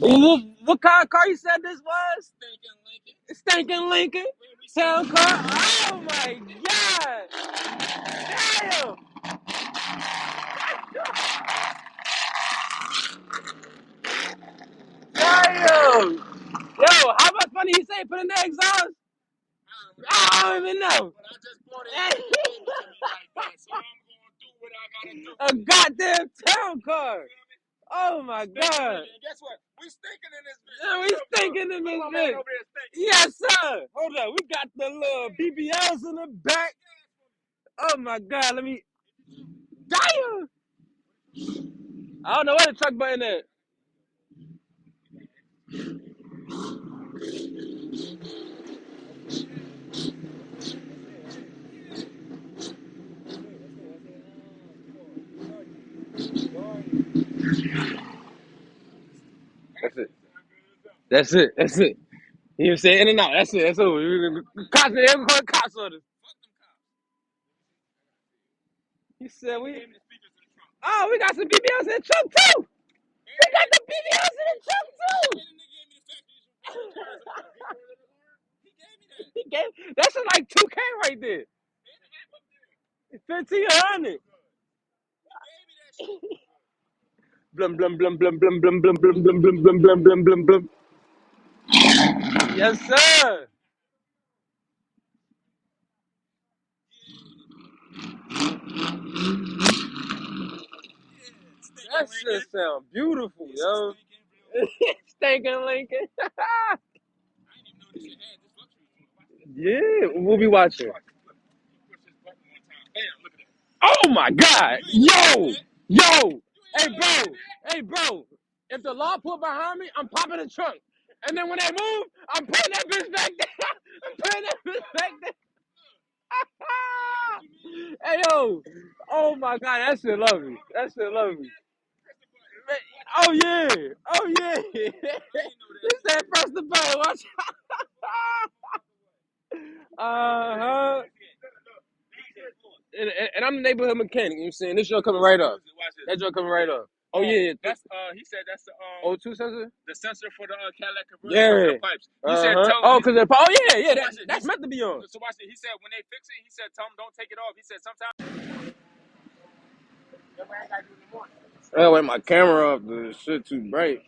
What kind of car you said this was? Stinking Lincoln. Town car. Oh my God. Damn. Damn. Yo, how much money you say put in the exhaust? I don't even know. A goddamn town car. Oh my God. Guess what? We stinking in this bitch. Yeah, we stinking in this bitch. Yes, sir. Hold up. We got the little BBLs in the back. Oh my God. Let me. Damn. I don't know where the truck button is. That's it. That's it. That's it. You say in and out. That's it. That's over. Cops, they ever call cops on us. He said we. Oh, we got some BBLs in the truck too. We got the BBLs in the truck too. He gave that's like 2K right there. 1,500. Blum blum blum blum blum blum blum blum blum blum blum blum blum blum blum. Yes, sir. That shit sound beautiful, yo. Stinking Lincoln. Yeah, we'll be watching. Oh my God. Yo. Hey, bro. If the law put behind me, I'm popping the trunk. And then when they move, I'm putting that bitch back there. I'm putting that bitch back there. Hey, yo. Oh my God. That shit lovely. That shit lovely. Oh, yeah. Oh, yeah. He said, press the button. Watch. Uh-huh. And I'm the neighborhood mechanic. You know what I'm saying? This show coming right up. That joint coming right up. Oh yeah, that's he said that's the O2 sensor. The sensor for the Cadillac converter for the pipes. He said tell oh, cause they're yeah, that's meant to be on. So watch it. He said when they fix it, he said tell them don't take it off. He said sometimes. Oh wait, my camera off. The shit too bright.